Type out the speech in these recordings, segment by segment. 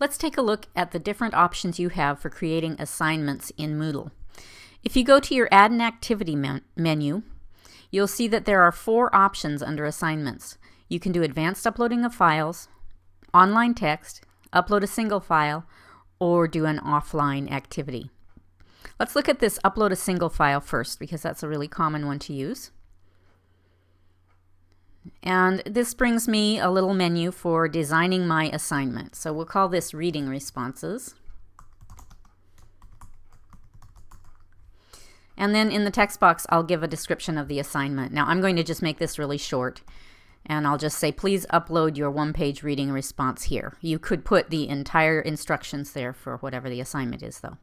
Let's take a look at the different options you have for creating assignments in Moodle. If you go to your Add an Activity menu, you'll see that there are 4 options under Assignments. You can do advanced uploading of files, online text, upload a single file, or do an offline activity. Let's look at this upload a single file first, because that's a really common one to use. And this brings me a little menu for designing my assignment. So we'll call this Reading Responses. And then in the text box, I'll give a description of the assignment. Now I'm going to just make this really short, and I'll just say, please upload your one-page reading response here. You could put the entire instructions there for whatever the assignment is, though.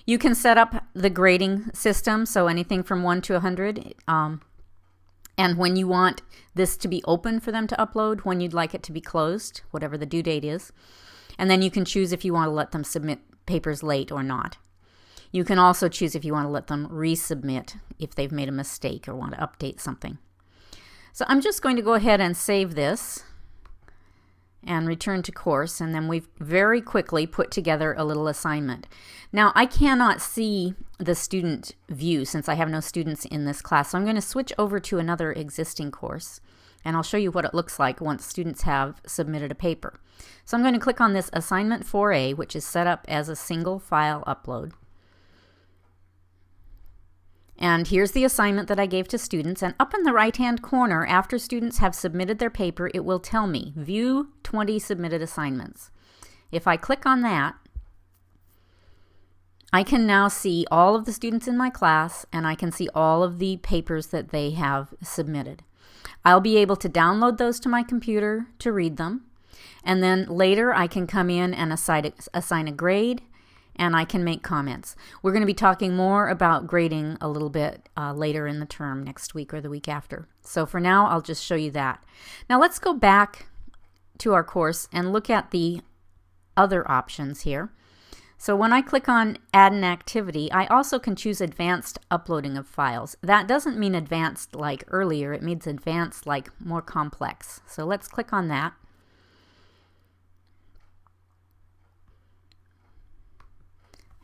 You can set up the grading system, so anything from 1 to 100. And when you want this to be open for them to upload, when you'd like it to be closed, whatever the due date is. And then you can choose if you want to let them submit papers late or not. You can also choose if you want to let them resubmit if they've made a mistake or want to update something. So I'm just going to go ahead and save this and return to course, and then we've very quickly put together a little assignment. Now I cannot see the student view since I have no students in this class, so I'm going to switch over to another existing course, and I'll show you what it looks like once students have submitted a paper. So I'm going to click on this Assignment 4A, which is set up as a single file upload. And here's the assignment that I gave to students, and up in the right-hand corner, after students have submitted their paper, it will tell me, View 20 Submitted Assignments. If I click on that, I can now see all of the students in my class, and I can see all of the papers that they have submitted. I'll be able to download those to my computer to read them, and then later I can come in and assign a grade, and I can make comments. We're going to be talking more about grading a little bit later in the term, next week or the week after. So for now, I'll just show you that. Now let's go back to our course and look at the other options here. So when I click on Add an Activity, I also can choose Advanced Uploading of Files. That doesn't mean advanced like earlier, it means advanced like more complex. So let's click on that.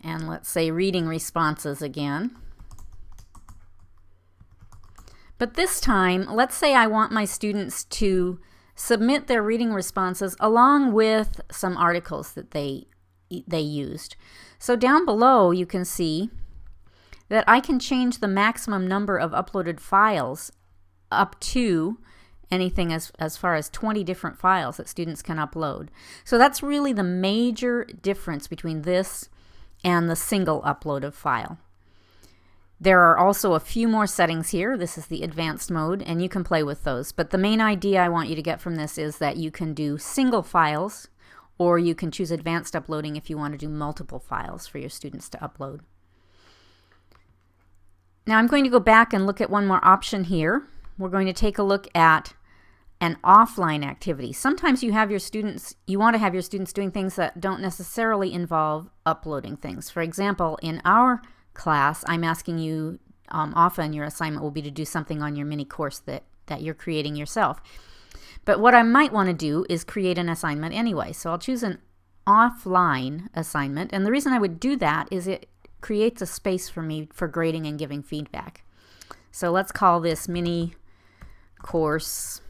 And let's say Reading Responses again. But this time, let's say I want my students to submit their reading responses along with some articles that they used. So down below you can see that I can change the maximum number of uploaded files up to anything as far as 20 different files that students can upload. So that's really the major difference between this and the single upload of file. There are also a few more settings here. This is the advanced mode, and you can play with those. But the main idea I want you to get from this is that you can do single files, or you can choose advanced uploading if you want to do multiple files for your students to upload. Now I'm going to go back and look at one more option here. We're going to take a look at an offline activity. Sometimes you want to have your students doing things that don't necessarily involve uploading things. For example, in our class, I'm asking you, often your assignment will be to do something on your mini course that you're creating yourself. But what I might want to do is create an assignment anyway. So I'll choose an offline assignment, and the reason I would do that is it creates a space for me for grading and giving feedback. So let's call this mini course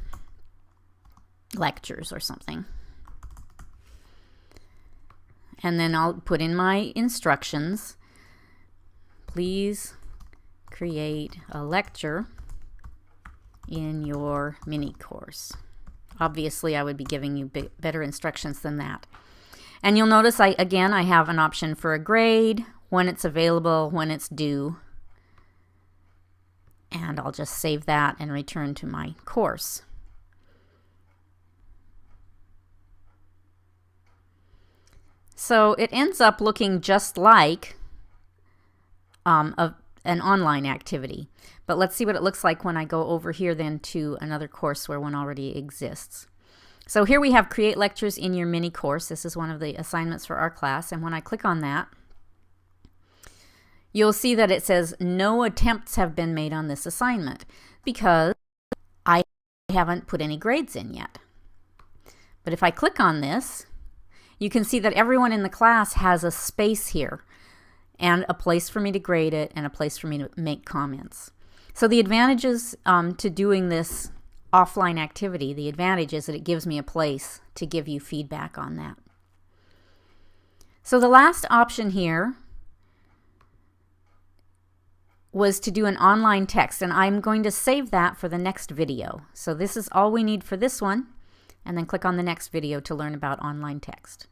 lectures or something. And then I'll put in my instructions. Please create a lecture in your mini course. Obviously, I would be giving you better instructions than that. And you'll notice I have an option for a grade, when it's available, when it's due. And I'll just save that and return to my course. So it ends up looking just like an online activity. But let's see what it looks like when I go over here then to another course where one already exists. So here we have Create Lectures in Your Mini Course. This is one of the assignments for our class, and when I click on that, you'll see that it says no attempts have been made on this assignment because I haven't put any grades in yet. But if I click on this, you can see that everyone in the class has a space here and a place for me to grade it and a place for me to make comments. So the advantages to doing this offline activity, the advantage is that it gives me a place to give you feedback on that. So the last option here was to do an online text, and I'm going to save that for the next video. So this is all we need for this one, and then click on the next video to learn about online text.